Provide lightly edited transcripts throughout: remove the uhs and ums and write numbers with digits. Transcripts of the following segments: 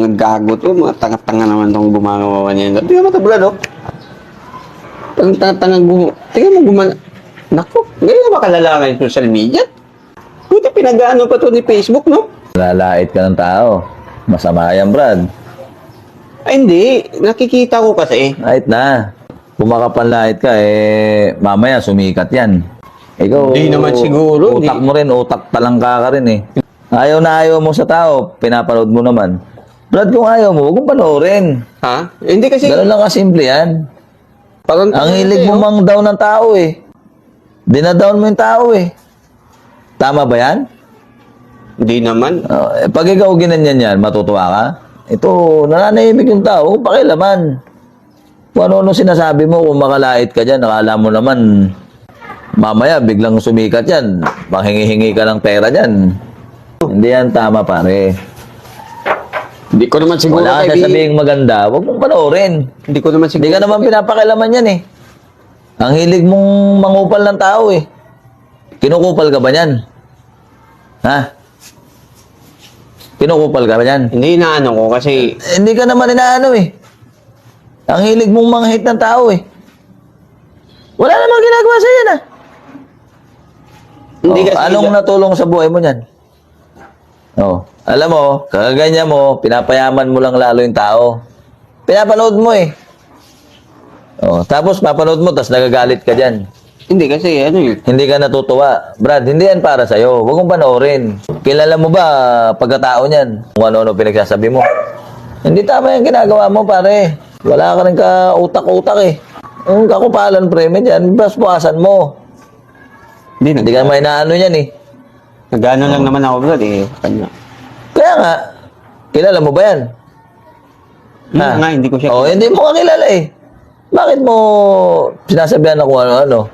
mga gago to, mga tanga-tanga naman itong gumagawa niya. Tingnan mo ito, Brad, oh. Ang tanga-tanga tingnan mo Naku, ganyan ba kalala yung social media? Buti pinag-ano pa to ni Facebook, no? Lalait ka ng tao. Masama yan, Brad. Ay, hindi. Nakikita ko kasi. Kahit na. Kung makapanlait ka, mamaya sumikat yan. Ikaw, Hindi naman siguro, Utak di. mo rin, utak talangka ka rin eh. Ayaw na ayaw mo sa tao, pinapanood mo naman. Brad, kung ayaw mo, huwag mong panoorin. Ha? Hindi kasi... Ganun lang kasimple yan. Parang Ang hilig mo mang down ng tao eh. Dinadown mo yung tao eh. Tama ba yan? Hindi naman. Pag ikaw ginanyan yan, matutuwa ka? Ito, nananahimik yung tao, pakilaman. Kung ano-ano sinasabi mo, kung makalait ka dyan, nakala mo naman, mamaya biglang sumikat yan, manghingi-hingi ka ng pera dyan. Hindi yan tama, pare. Hindi ko naman siguro... Wala ka sabihing maganda, huwag mong panoorin. Hindi ko naman siguro... Hindi ka naman pinapakilaman yan eh. Ang hilig mong mangupal ng tao eh. Kinukupal ka ba yan? Ha? Kinukupal ka ba yan? Hindi inaano ko kasi... Hindi ka naman inaano eh. Ang hilig mong manghit ng tao eh. Wala namang ginagawa sa yan ah. Hindi kasi... Anong natulong sa buhay mo niyan? Alam mo, kakaganyan mo, pinapayaman mo lang lalo yung tao. Pinapanood mo eh. Tapos papanood mo, tapos nagagalit ka dyan. Hindi kasi ano yun. Hindi ka natutuwa. Brad, hindi yan para sa'yo. Huwag mong panoorin. Kilala mo ba pagkatao niyan? Kung ano-ano pinagsasabi mo. Hindi tama yung ginagawa mo, pare. Wala ka rin ka utak-utak eh. Yung kakupalan, pre, dyan, baspuasan mo. Hindi ka may naano yan eh. Nagano lang naman ako, Brad, eh. Kanya. Kaya nga, kilala mo ba yan? Nga, hindi ko siya... Hindi mo kakilala eh. Bakit mo sinasabihan na kung ano-ano?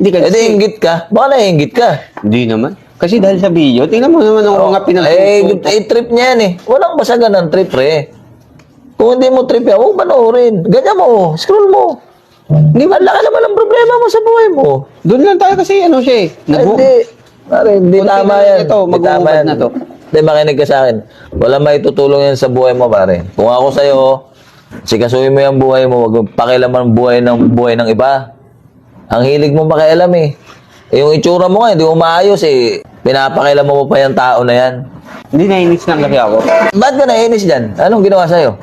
Hindi kasi... inggit ka. Baka naiinggit ka. Hindi naman. Kasi dahil sa video, tingnan mo naman ang mga pinag-tutok. Trip niya yan eh. Walang basagan ng trip, pre. Kung hindi mo trip yan, huwag panoorin. Ganyan mo, scroll mo. Hindi ba, laki naman ang problema mo sa buhay mo. Doon lang tayo kasi ano siya eh. Hindi. Pare, hindi Kunti tama na yan. ito, Hindi tama mag-uubad yan. na to. Hindi, makinig ka sa akin. Wala may tutulong yan sa buhay mo, pare. Kung ako sa'yo, sikasuhin mo yung buhay mo, huwag pakialaman ang buhay ng iba. Ang hilig mo makialam eh. Yung itsura mo nga, hindi mo maayos eh. Pinapakialam mo pa yung tao na yan. Hindi, nainis lang kasi ako. Ba't ka nainis dyan? Anong ginawa sa'yo?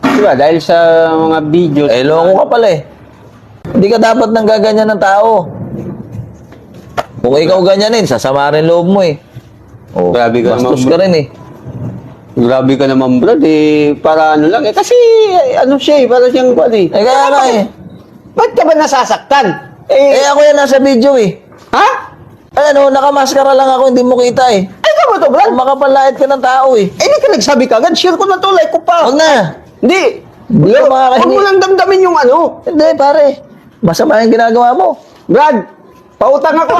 Diba, dahil sa mga videos... Loko ka pala eh. Hindi ka dapat nang gaganyan ng tao. Kung ikaw ganyanin, sasama rin loob mo eh. Grabe ka bastos naman. ka rin eh. Grabe ka naman, Brad, eh. Para ano lang eh. Kasi, ano siya eh. Para siyang kwan eh. Kaya nga eh. Ba't ka ba nasasaktan? Ako yan nasa video eh. Ha? Nakamaskara lang ako, hindi mo kita eh. Ay, ka ba to, Brad? Kung makapalait ka ng tao eh. Eh, di ka nagsabi ka agad. Share ko na to, like ko pa. Huwag na. Hindi. Hindi ka makakahingi. Huwag mo lang damdamin yung ano. Hindi pare. Masama yung ginagawa mo. Brad, pautang ako.